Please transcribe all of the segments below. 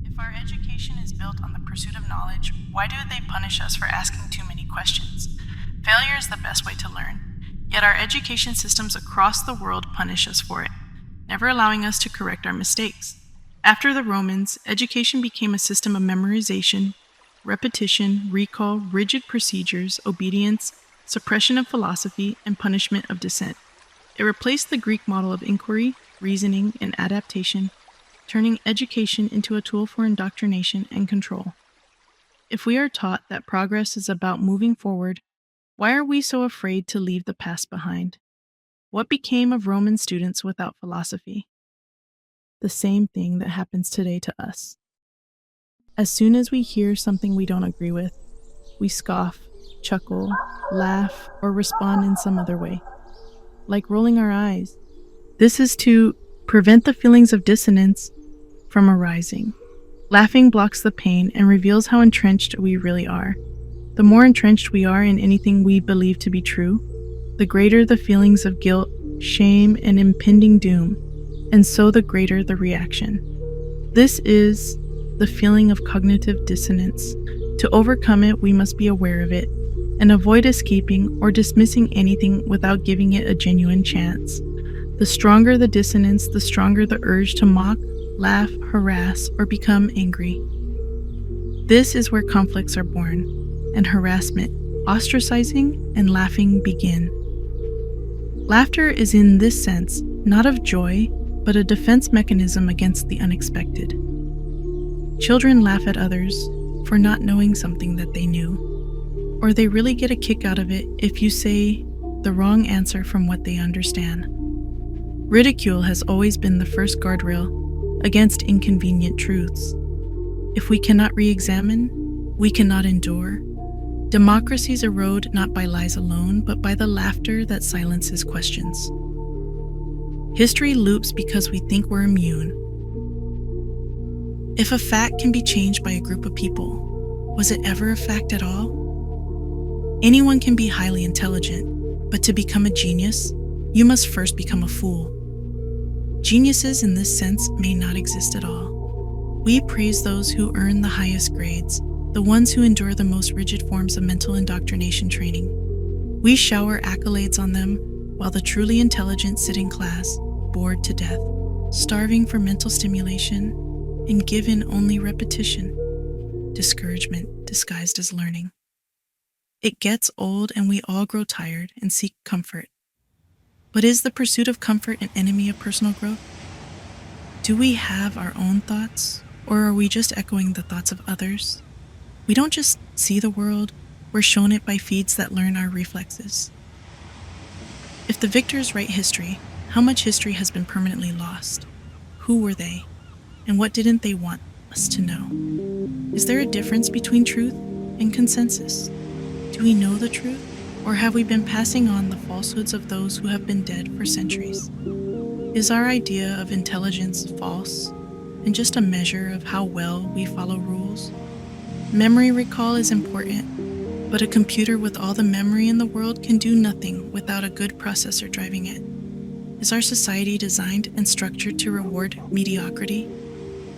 If our education is built on the pursuit of knowledge, why do they punish us for asking too many questions? Failure is the best way to learn. Yet our education systems across the world punish us for it, never allowing us to correct our mistakes. After the Romans, education became a system of memorization, repetition, recall, rigid procedures, obedience, suppression of philosophy, and punishment of dissent. It replaced the Greek model of inquiry, reasoning, and adaptation, turning education into a tool for indoctrination and control. If we are taught that progress is about moving forward, why are we so afraid to leave the past behind? What became of Roman students without philosophy? The same thing that happens today to us. As soon as we hear something we don't agree with, we scoff, chuckle, laugh, or respond in some other way, like rolling our eyes. This is to prevent the feelings of dissonance from arising. Laughing blocks the pain and reveals how entrenched we really are. The more entrenched we are in anything we believe to be true, the greater the feelings of guilt, shame, and impending doom, and so the greater the reaction. This is the feeling of cognitive dissonance. To overcome it, we must be aware of it and avoid escaping or dismissing anything without giving it a genuine chance. The stronger the dissonance, the stronger the urge to mock, laugh, harass, or become angry. This is where conflicts are born, and harassment, ostracizing, and laughing begin. Laughter is in this sense not of joy, but a defense mechanism against the unexpected. Children laugh at others for not knowing something that they knew, or they really get a kick out of it if you say the wrong answer from what they understand. Ridicule has always been the first guardrail against inconvenient truths. If we cannot re-examine, we cannot endure. Democracies erode not by lies alone, but by the laughter that silences questions. History loops because we think we're immune. If a fact can be changed by a group of people, was it ever a fact at all? Anyone can be highly intelligent, but to become a genius, you must first become a fool. Geniuses in this sense may not exist at all. We praise those who earn the highest grades, the ones who endure the most rigid forms of mental indoctrination training. We shower accolades on them while the truly intelligent sit in class, bored to death, starving for mental stimulation, and given only repetition, discouragement disguised as learning. It gets old and we all grow tired and seek comfort. But is the pursuit of comfort an enemy of personal growth? Do we have our own thoughts, or are we just echoing the thoughts of others? We don't just see the world, we're shown it by feeds that learn our reflexes. If the victors write history, how much history has been permanently lost? Who were they? And what didn't they want us to know? Is there a difference between truth and consensus? Do we know the truth? Or have we been passing on the falsehoods of those who have been dead for centuries? Is our idea of intelligence false and just a measure of how well we follow rules? Memory recall is important, but a computer with all the memory in the world can do nothing without a good processor driving it. Is our society designed and structured to reward mediocrity,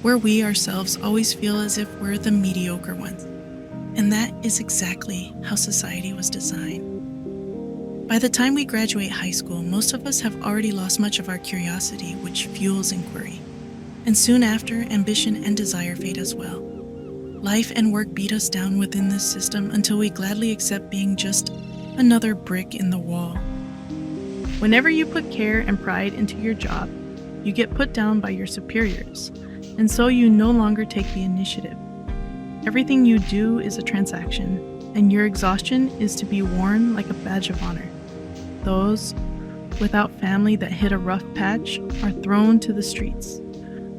where we ourselves always feel as if we're the mediocre ones? And that is exactly how society was designed. By the time we graduate high school, most of us have already lost much of our curiosity, which fuels inquiry. And soon after, ambition and desire fade as well. Life and work beat us down within this system until we gladly accept being just another brick in the wall. Whenever you put care and pride into your job, you get put down by your superiors, and so you no longer take the initiative. Everything you do is a transaction, and your exhaustion is to be worn like a badge of honor. Those without family that hit a rough patch are thrown to the streets,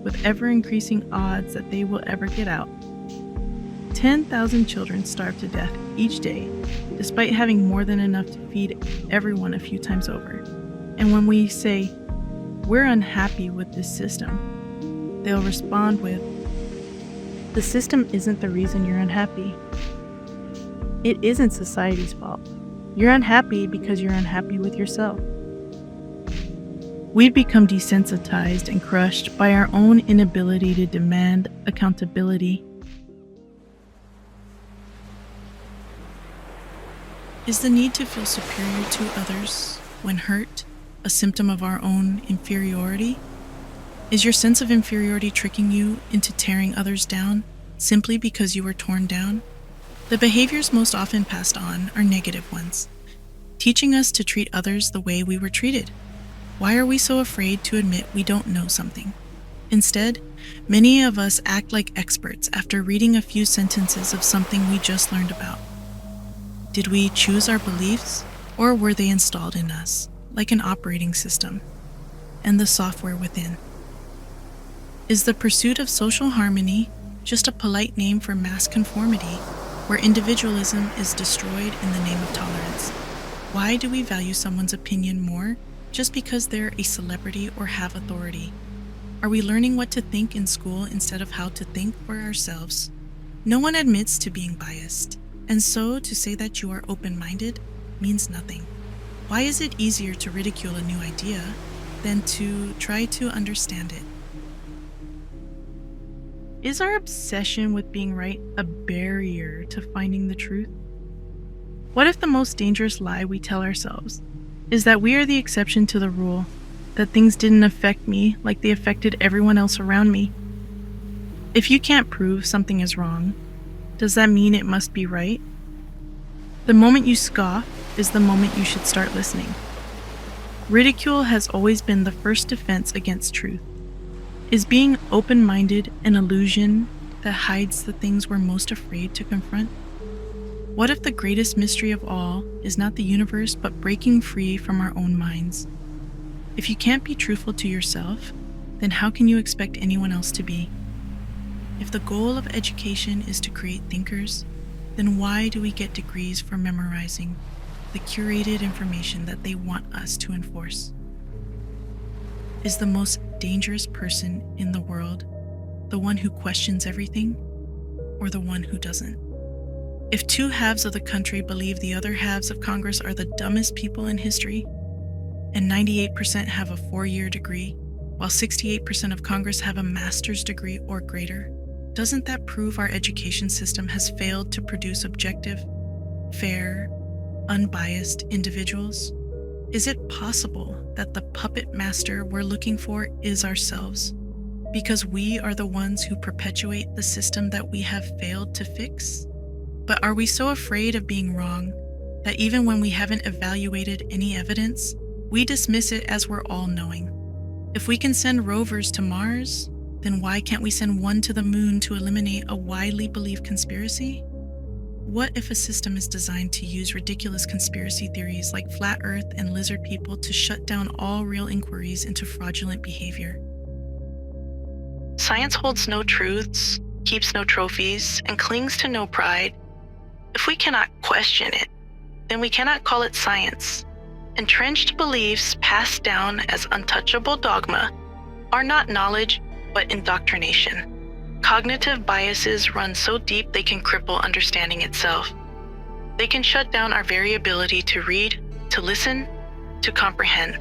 with ever-increasing odds that they will ever get out. 10,000 children starve to death each day, despite having more than enough to feed everyone a few times over. And when we say, we're unhappy with this system, they'll respond with, the system isn't the reason you're unhappy. It isn't society's fault. You're unhappy because you're unhappy with yourself. we'd become desensitized and crushed by our own inability to demand accountability. Is the need to feel superior to others when hurt a symptom of our own inferiority? Is your sense of inferiority tricking you into tearing others down simply because you were torn down? The behaviors most often passed on are negative ones, teaching us to treat others the way we were treated. Why are we so afraid to admit we don't know something? Instead, many of us act like experts after reading a few sentences of something we just learned about. Did we choose our beliefs, or were they installed in us, like an operating system, and the software within? Is the pursuit of social harmony just a polite name for mass conformity, where individualism is destroyed in the name of tolerance? Why do we value someone's opinion more just because they're a celebrity or have authority? Are we learning what to think in school instead of how to think for ourselves? No one admits to being biased, and so to say that you are open-minded means nothing. Why is it easier to ridicule a new idea than to try to understand it? Is our obsession with being right a barrier to finding the truth? What if the most dangerous lie we tell ourselves is that we are the exception to the rule, that things didn't affect me like they affected everyone else around me? If you can't prove something is wrong, does that mean it must be right? The moment you scoff is the moment you should start listening. Ridicule has always been the first defense against truth. Is being open-minded an illusion that hides the things we're most afraid to confront? What if the greatest mystery of all is not the universe but breaking free from our own minds? If you can't be truthful to yourself, then how can you expect anyone else to be? If the goal of education is to create thinkers, then why do we get degrees for memorizing the curated information that they want us to enforce? Is the most dangerous person in the world the one who questions everything, or the one who doesn't? If two halves of the country believe the other halves of Congress are the dumbest people in history, and 98% have a 4-year degree, while 68% of Congress have a master's degree or greater, doesn't that prove our education system has failed to produce objective, fair, unbiased individuals? Is it possible that the puppet master we're looking for is ourselves, because we are the ones who perpetuate the system that we have failed to fix? But are we so afraid of being wrong that even when we haven't evaluated any evidence, we dismiss it as we're all-knowing? If we can send rovers to Mars, then why can't we send one to the moon to eliminate a widely believed conspiracy? What if a system is designed to use ridiculous conspiracy theories like flat Earth and lizard people to shut down all real inquiries into fraudulent behavior? Science holds no truths, keeps no trophies, and clings to no pride. If we cannot question it, then we cannot call it science. Entrenched beliefs passed down as untouchable dogma are not knowledge, but indoctrination. Cognitive biases run so deep they can cripple understanding itself. They can shut down our very ability to read, to listen, to comprehend.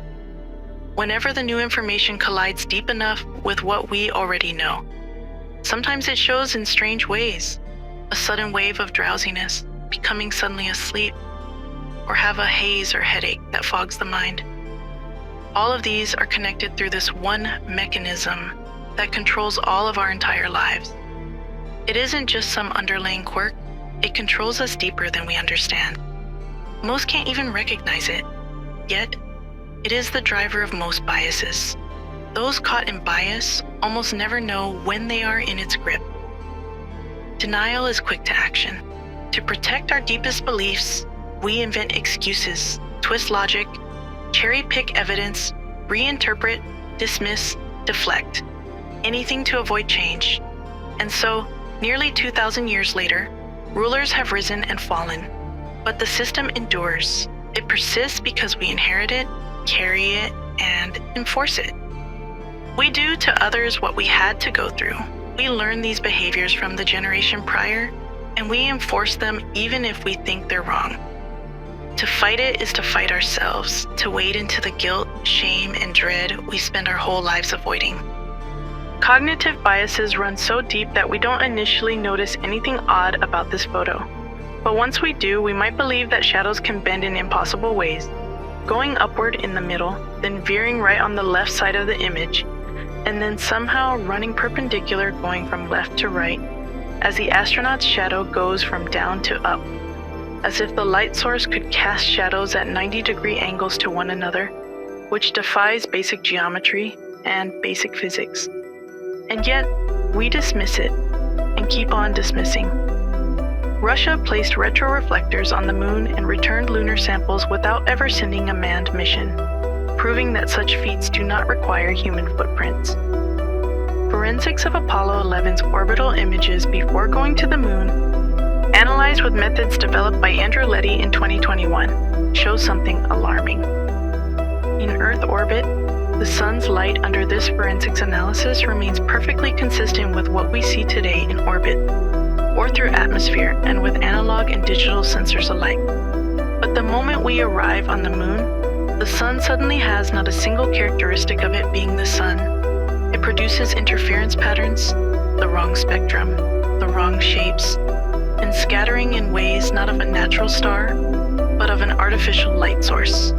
Whenever the new information collides deep enough with what we already know. Sometimes it shows in strange ways. A sudden wave of drowsiness, becoming suddenly asleep, or have a haze or headache that fogs the mind. All of these are connected through this one mechanism that controls all of our entire lives. It isn't just some underlying quirk, it controls us deeper than we understand. Most can't even recognize it, yet it is the driver of most biases. Those caught in bias almost never know when they are in its grip. Denial is quick to action. To protect our deepest beliefs, we invent excuses, twist logic, cherry-pick evidence, reinterpret, dismiss, deflect. Anything to avoid change. And so, nearly 2,000 years later, rulers have risen and fallen. But the system endures. It persists because we inherit it, carry it, and enforce it. We do to others what we had to go through. We learn these behaviors from the generation prior, and we enforce them even if we think they're wrong. To fight it is to fight ourselves, to wade into the guilt, shame, and dread we spend our whole lives avoiding. Cognitive biases run so deep that we don't initially notice anything odd about this photo. But once we do, we might believe that shadows can bend in impossible ways, going upward in the middle, then veering right on the left side of the image, and then somehow running perpendicular going from left to right, as the astronaut's shadow goes from down to up, as if the light source could cast shadows at 90-degree angles to one another, which defies basic geometry and basic physics. And yet, we dismiss it, and keep on dismissing. Russia placed retroreflectors on the moon and returned lunar samples without ever sending a manned mission, proving that such feats do not require human footprints. Forensics of Apollo 11's orbital images before going to the moon, analyzed with methods developed by Andrew Letty in 2021, shows something alarming. In Earth orbit, the sun's light under this forensics analysis remains perfectly consistent with what we see today in orbit, or through atmosphere and with analog and digital sensors alike. But the moment we arrive on the moon, the sun suddenly has not a single characteristic of it being the sun. It produces interference patterns, the wrong spectrum, the wrong shapes, and scattering in ways not of a natural star, but of an artificial light source.